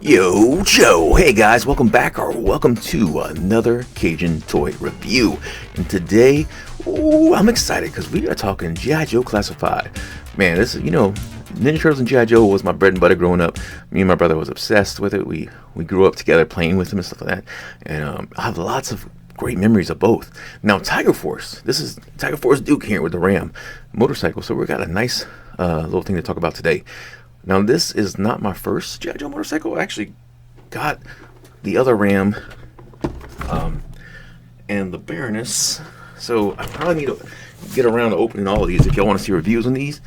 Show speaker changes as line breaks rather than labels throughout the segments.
Yo, Joe. Hey guys, welcome back or welcome to another Cajun toy review. And today, I'm excited because we are talking G.I. Joe Classified. Man, this is, Ninja Turtles and G.I. Joe was my bread and butter growing up. Me and my brother was obsessed with it. We grew up together playing with them and stuff like that. And I have lots of great memories of both. Now, Tiger Force. This is Tiger Force Duke here with the Ram motorcycle. So we've got a nice little thing to talk about today. Now, this is not my first G.I. Joe motorcycle. I actually got the other Ram and the Baroness. So I probably need to get around to opening all of these. If y'all want to see reviews on these,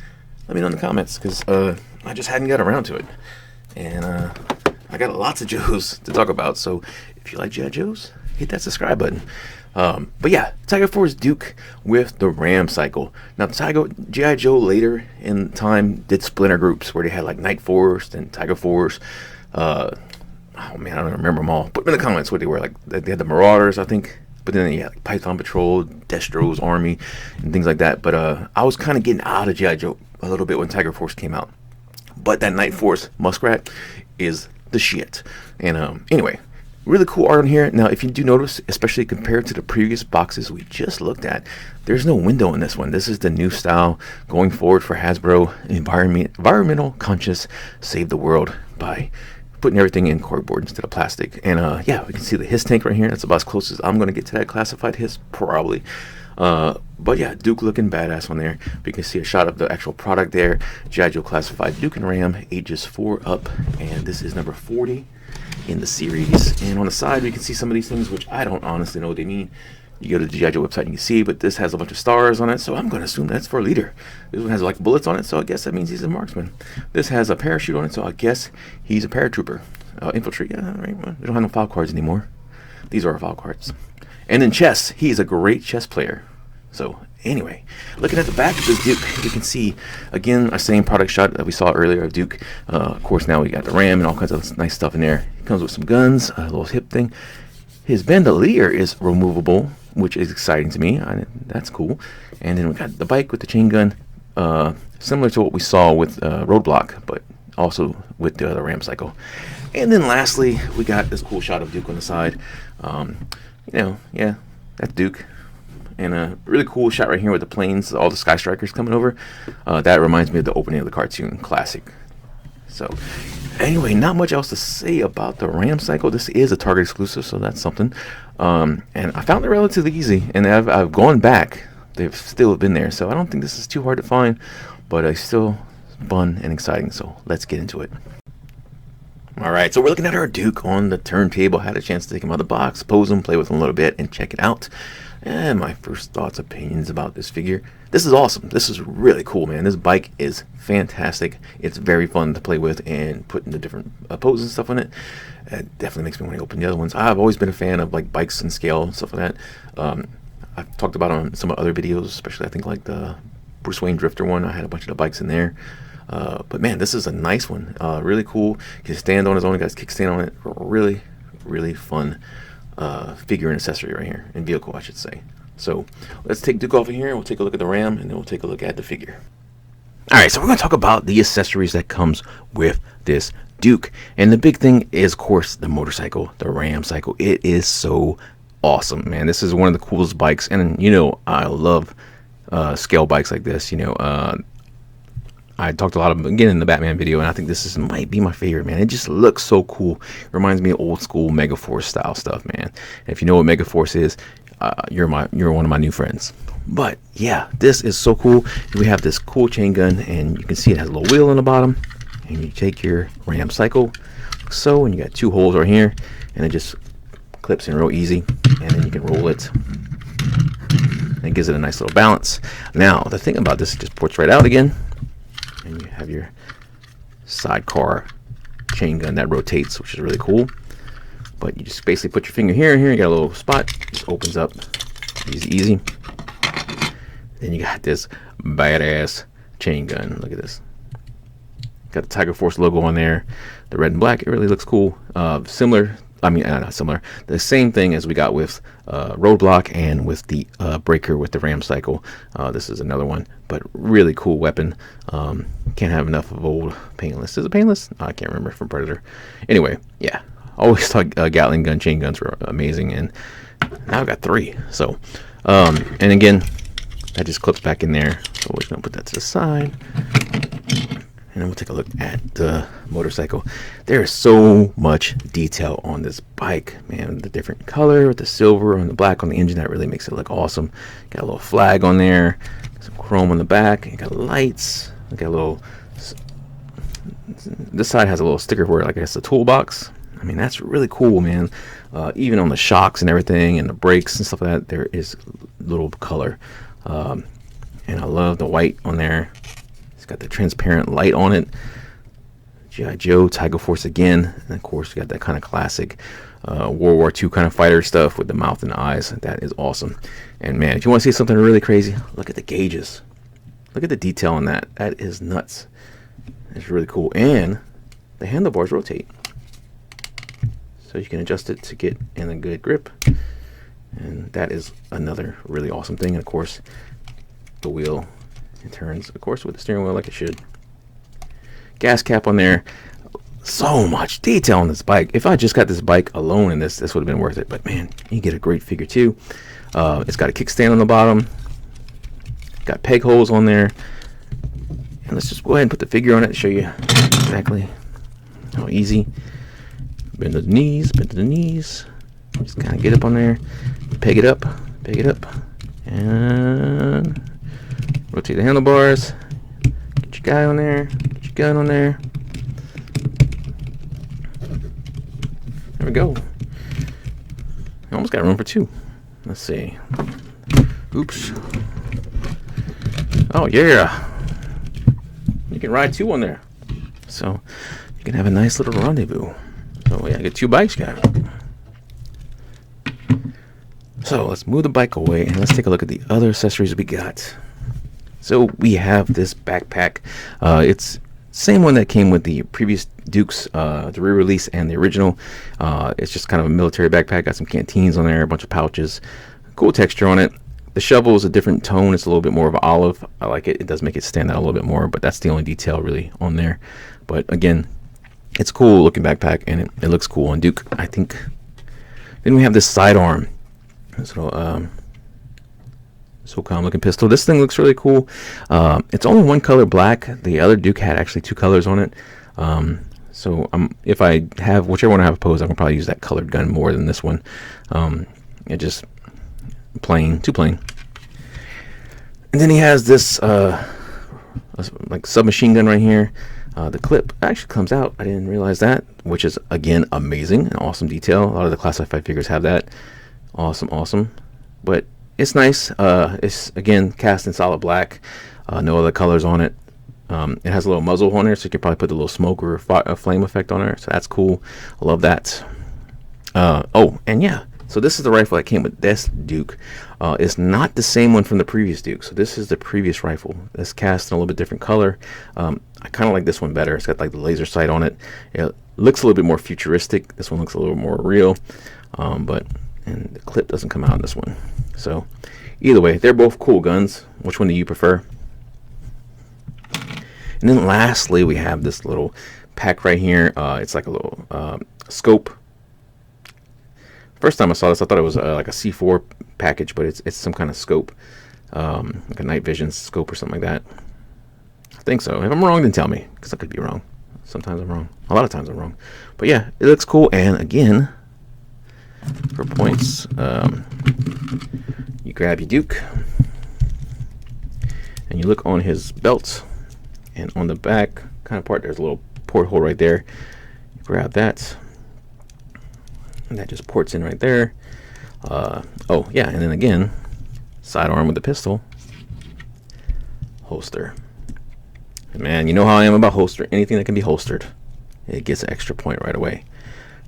let me know in the comments, because I just hadn't got around to it. And I got lots of Joes to talk about. So if you like G.I. Joes, hit that subscribe button. But yeah, Tiger Force Duke with the Ram cycle. Now, G.I. Joe later in time did splinter groups where they had like Night Force and Tiger Force. Oh man, I don't remember them all. Put them in the comments what they were. Like they had the Marauders, I think. But then yeah, like Python Patrol, Destro's Army, and things like that. But I was kind of getting out of G.I. Joe a little bit when Tiger Force came out. But that Night Force Muskrat is the shit. And anyway. Really cool art on here. Now, if you do notice, especially compared to the previous boxes we just looked at, there's no window in this one. This is the new style going forward for Hasbro. Environmental conscious, save the world by putting everything in cardboard instead of plastic. And yeah, we can see the HISS tank right here. That's about as close as I'm going to get to that classified HISS, probably. But yeah, Duke looking badass on there. You can see a shot of the actual product there. G.I. Joe Classified Duke and Ram, ages 4 up. And this is number 40 in the series. And on the side we can see some of these things which I don't honestly know what they mean. You go to the G.I. Joe website and you can see, but this has a bunch of stars on it, so I'm going to assume that's for a leader. This one has like bullets on it, so I guess that means he's a marksman. This has a parachute on it, so I guess he's a paratrooper. Infantry, yeah, right. Well, they don't have no file cards anymore. These are our file cards. And in chess, he's a great chess player. So anyway, looking at the back of this Duke, you can see again a same product shot that we saw earlier of Duke. Of course, now we got the Ram and all kinds of nice stuff in there. It comes with some guns, a little hip thing. His bandolier is removable, which is exciting to me. That's cool. And then we got the bike with the chain gun, similar to what we saw with Roadblock, but also with the other Ram cycle. And then lastly, we got this cool shot of Duke on the side. Yeah, that's Duke. And a really cool shot right here with the planes, all the Sky Strikers coming over. That reminds me of the opening of the cartoon classic. So anyway, not much else to say about the Ram cycle. This is a Target exclusive, so that's something. And I found it relatively easy, and I've gone back. They've still been there, so I don't think this is too hard to find, but it's still fun and exciting, so let's get into it. Alright, so we're looking at our Duke on the turntable. I had a chance to take him out of the box, pose him, play with him a little bit, and check it out. And my first thoughts, opinions about this figure. This is awesome. This is really cool, man. This bike is fantastic. It's very fun to play with and put in the different poses and stuff on it. It definitely makes me want to open the other ones. I've always been a fan of like bikes and scale and stuff like that. I've talked about on some other videos, especially I think like the Bruce Wayne Drifter one. I had a bunch of the bikes in there. But man, this is a nice one. Really cool. He can stand on his own. He got his kickstand on it. Really, really fun figure and accessory right here, and vehicle I should say. So let's take Duke off of here and we'll take a look at the Ram, and then we'll take a look at the figure. Alright, so we're going to talk about the accessories that comes with this Duke. And the big thing is, of course, the motorcycle, the Ram cycle. It is so awesome, man. This is one of the coolest bikes, and I love scale bikes like this. I talked a lot about again in the Batman video, and I think this might be my favorite, man. It just looks so cool. It reminds me of old school Megaforce style stuff, man. And if you know what Megaforce is, you're one of my new friends. But yeah, this is so cool. We have this cool chain gun, and you can see it has a little wheel on the bottom. And you take your Ram cycle, so, and you got 2 holes right here, and it just clips in real easy, and then you can roll it. And it gives it a nice little balance. Now, the thing about this, it just ports right out again. And you have your sidecar chain gun that rotates, which is really cool. But you just basically put your finger here and here. You got a little spot. Just opens up. Easy. Then you got this badass chain gun. Look at this. Got the Tiger Force logo on there. The red and black. It really looks cool. Similar I mean, not similar. The same thing as we got with Roadblock and with the Breaker with the Ram Cycle. This is another one, but really cool weapon. Can't have enough of old Painless. Is it Painless? Oh, I can't remember from Predator. Anyway, yeah. Always thought Gatling gun, chain guns were amazing, and now I've got 3. So, and again, that just clips back in there. So we're just gonna put that to the side. And then we'll take a look at the motorcycle. There is so much detail on this bike, man. The different color with the silver and the black on the engine, that really makes it look awesome. Got a little flag on there, some chrome on the back. You got lights. You got a little. This side has a little sticker for it, like I guess a toolbox. I mean, that's really cool, man. Even on the shocks and everything, and the brakes and stuff like that, there is little color. And I love the white on there. It's got the transparent light on it. G.I. Joe, Tiger Force again. And of course, you got that kind of classic World War II kind of fighter stuff with the mouth and the eyes. That is awesome. And man, if you want to see something really crazy, look at the gauges. Look at the detail on that. That is nuts. It's really cool. And the handlebars rotate, so you can adjust it to get in a good grip. And that is another really awesome thing. And of course, the wheel, it turns, of course, with the steering wheel like it should. Gas cap on there. So much detail on this bike. If I just got this bike alone in this would have been worth it. But man, you get a great figure too. It's got a kickstand on the bottom. Got peg holes on there. And let's just go ahead and put the figure on it to show you exactly how easy. Bend to the knees, bend to the knees. Just kind of get up on there. Peg it up, and rotate the handlebars. Get your guy on there. Get your gun on there. There we go. I almost got room for 2. Let's see. Oops. Oh yeah. You can ride 2 on there. So you can have a nice little rendezvous. So yeah, I get 2 bikes, guys. So let's move the bike away and let's take a look at the other accessories we got. So we have this backpack. It's same one that came with the previous Dukes, the re-release and the original. It's just kind of a military backpack. Got some canteens on there, a bunch of pouches. Cool texture on it. The shovel is a different tone. It's a little bit more of an olive. I like it. It does make it stand out a little bit more, but that's the only detail really on there. But again, it's a cool looking backpack, and it looks cool on Duke, I think. Then we have this sidearm. So SOCOM looking pistol. This thing looks really cool. It's only one color, black. The other Duke had actually 2 colors on it. So if I have whichever one I have opposed, I can probably use that colored gun more than this one. It just plain, too plain. And then he has this like submachine gun right here. The clip actually comes out. I didn't realize that, which is again amazing and awesome detail. A lot of the classified figures have that. Awesome. But it's nice. It's again cast in solid black. No other colors on it. It has a little muzzle on there, so you can probably put a little smoke or a flame effect on there. So that's cool. I love that. Oh, and yeah. So this is the rifle that came with this Duke. It's not the same one from the previous Duke. So this is the previous rifle. It's cast in a little bit different color. I kind of like this one better. It's got like the laser sight on it. It looks a little bit more futuristic. This one looks a little more real. And the clip doesn't come out on this one. So either way, they're both cool guns. Which one do you prefer? And then lastly, we have this little pack right here. It's like a little scope. First time I saw this, I thought it was like a C4 package, but it's some kind of scope, like a night vision scope or something like that. I think so. If I'm wrong, then tell me, because I could be wrong. Sometimes I'm wrong. A lot of times I'm wrong. But yeah, it looks cool. And again, for points, you grab your Duke, and you look on his belt, and on the back kind of part, there's a little porthole right there. You grab that. And that just ports in right there. Oh yeah, and then again, sidearm with the pistol, holster. And man, you know how I am about holster. Anything that can be holstered, it gets an extra point right away.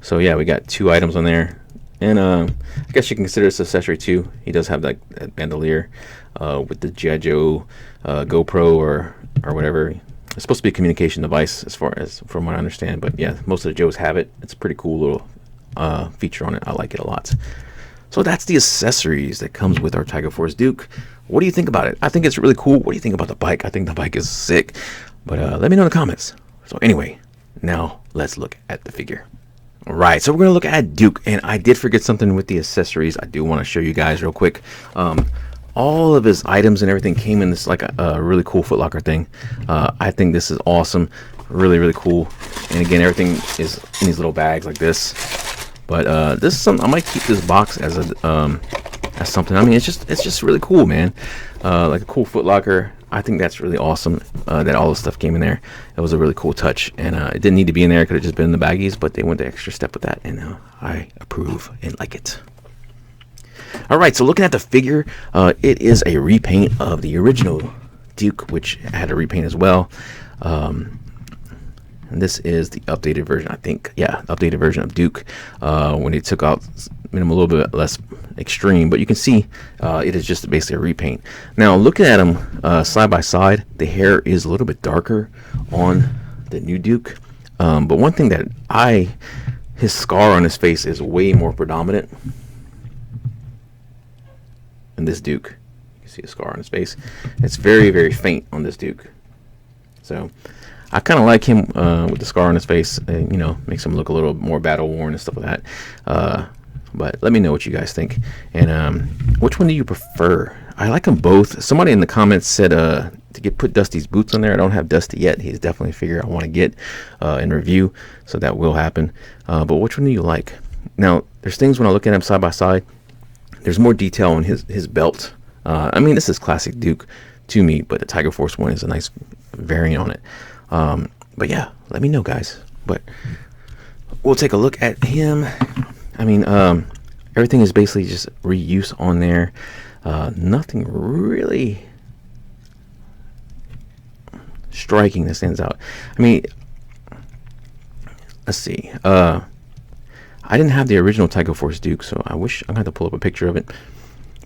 So yeah, we got 2 items on there, and I guess you can consider this accessory too. He does have that bandolier with the G.I. Joe GoPro or whatever. It's supposed to be a communication device, as far as from what I understand. But yeah, most of the Joes have it. It's a pretty cool little feature on it. I like it a lot. So that's the accessories that comes with our Tiger Force Duke. What do you think about it? I think it's really cool. What do you think about the bike? I think the bike is sick. But let me know in the comments. So anyway, now let's look at the figure. All right, so we're going to look at Duke. And I did forget something with the accessories. I do want to show you guys real quick. All of his items and everything came in this like a really cool Foot Locker thing. I think this is awesome. Really, really cool. And again, everything is in these little bags like this. But this is something I might keep this box as a as something. I mean, it's just really cool, man. Like a cool Foot Locker. I think that's really awesome that all the stuff came in there. It was a really cool touch, and it didn't need to be in there. It could have just been in the baggies, but they went the extra step with that, and I approve and like it. All right, so looking at the figure, it is a repaint of the original Duke, which had a repaint as well. And this is the updated version, I think. Yeah, updated version of Duke. When they took out, made him a little bit less extreme, but you can see it is just basically a repaint. Now, looking at him side by side, the hair is a little bit darker on the new Duke. But one thing that his scar on his face is way more predominant in this Duke. You can see a scar on his face. It's very, very faint on this Duke. So I kind of like him with the scar on his face. You know, makes him look a little more battle worn and stuff like that. But let me know what you guys think. And which one do you prefer? I like them both. Somebody in the comments said to put Dusty's boots on there. I don't have Dusty yet. He's definitely a figure I want to get in review, so that will happen. But which one do you like? Now, there's things when I look at him side by side. There's more detail on his belt. I mean, this is classic Duke to me, but the Tiger Force one is a nice variant on it. But yeah, let me know, guys. But we'll take a look at him. I mean, everything is basically just reuse on there. Nothing really striking that stands out. I mean, let's see. I didn't have the original Tiger Force Duke, so I'm gonna have to pull up a picture of it.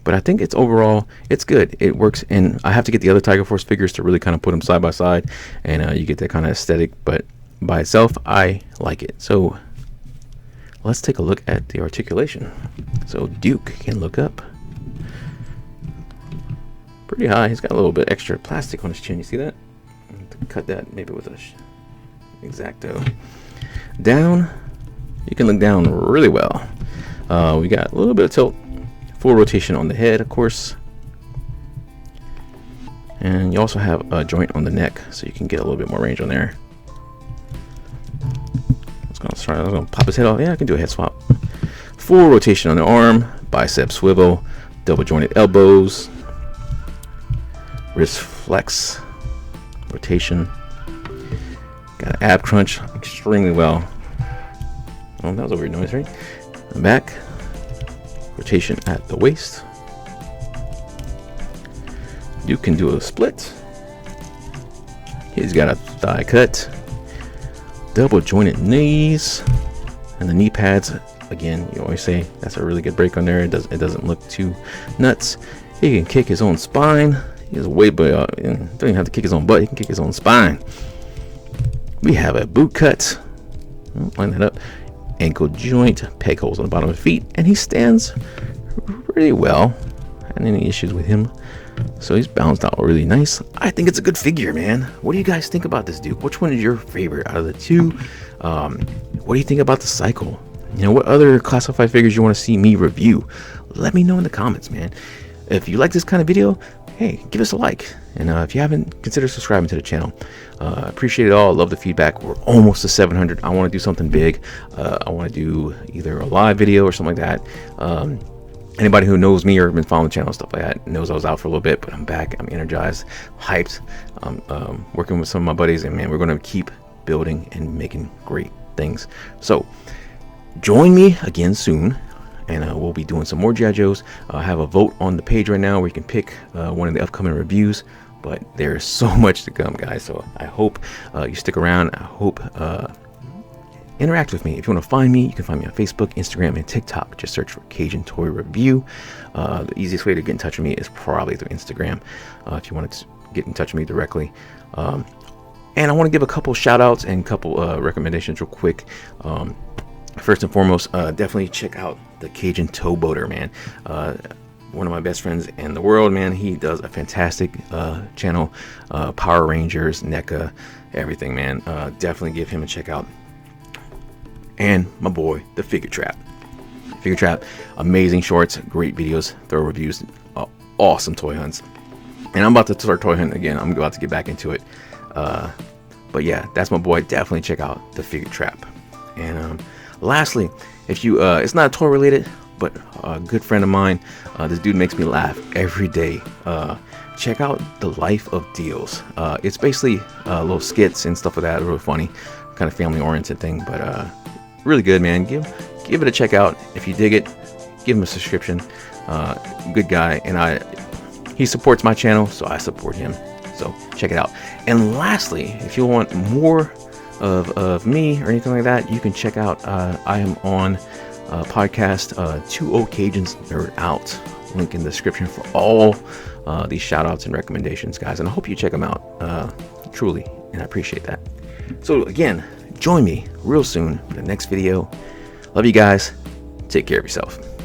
But I think it's overall, it's good. It works, and I have to get the other Tiger Force figures to really kind of put them side by side, and you get that kind of aesthetic. But by itself, I like it. So let's take a look at the articulation. So Duke can look up pretty high. He's got a little bit extra plastic on his chin. You see that? Cut that maybe with a X-Acto. Down, you can look down really well. We got a little bit of tilt. Full rotation on the head, of course. And you also have a joint on the neck, so you can get a little bit more range on there. I was gonna pop his head off. Yeah, I can do a head swap. Full rotation on the arm, bicep swivel, double jointed elbows, wrist flex, rotation. Got an ab crunch extremely well. Oh, that was a weird noise, right? Back. Rotation at the waist. You can do a split. He's got a thigh cut, double jointed knees, and the knee pads. Again, you always say that's a really good break on there. It doesn't look too nuts. He can kick his own spine. He has a way, but don't even have to kick his own butt. He can kick his own spine. We have a boot cut. Line that up. Ankle joint, peg holes on the bottom of the feet, and he stands really well. And any issues with him, so he's balanced out really nice. I think it's a good figure, man. What do you guys think about this Duke? Which one is your favorite out of the two? What do you think about the cycle? You know, what other classified figures you want to see me review? Let me know in the comments, man. If you like this kind of video, hey, give us a like. And if you haven't, consider subscribing to the channel. Appreciate it all. Love the feedback. We're almost to 700. I want to do something big. I want to do either a live video or something like that. Anybody who knows me or been following the channel and stuff like that knows I was out for a little bit, but I'm back. I'm energized, hyped. I'm working with some of my buddies, and man, we're going to keep building and making great things. So join me again soon. And we'll be doing some more G.I. Joes. I have a vote on the page right now where you can pick one of the upcoming reviews. But there's so much to come, guys. So I hope you stick around. I hope interact with me. If you want to find me, you can find me on Facebook, Instagram, and TikTok. Just search for Cajun Toy Review. The easiest way to get in touch with me is probably through Instagram. If you want to get in touch with me directly. And I want to give a couple shout outs and a couple recommendations real quick. first and foremost, definitely check out the Cajun Towboater, man. One of my best friends in the world, man. He does a fantastic channel, Power Rangers, NECA, everything, man. Definitely give him a check out. And my boy, the Figure Trap. Figure Trap, amazing shorts, great videos, thorough reviews, awesome toy hunts. And I'm about to start toy hunting again. I'm about to get back into it. But yeah, that's my boy. Definitely check out the Figure Trap. And lastly, if you, it's not toy related, but a good friend of mine, this dude makes me laugh every day. Check out The Life of Deals. It's basically little skits and stuff like that. Really funny, kind of family oriented thing, but really good, man. Give it a check out. If you dig it, give him a subscription. Good guy, and he supports my channel, so I support him. So check it out. And lastly, if you want more of me or anything like that, you can check out, I am on podcast 20 Cajuns Nerd Out. Link in the description for all these shout outs and recommendations, guys. And I hope you check them out, truly, and I appreciate that. So again, join me real soon for the next video. Love you guys. Take care of yourself.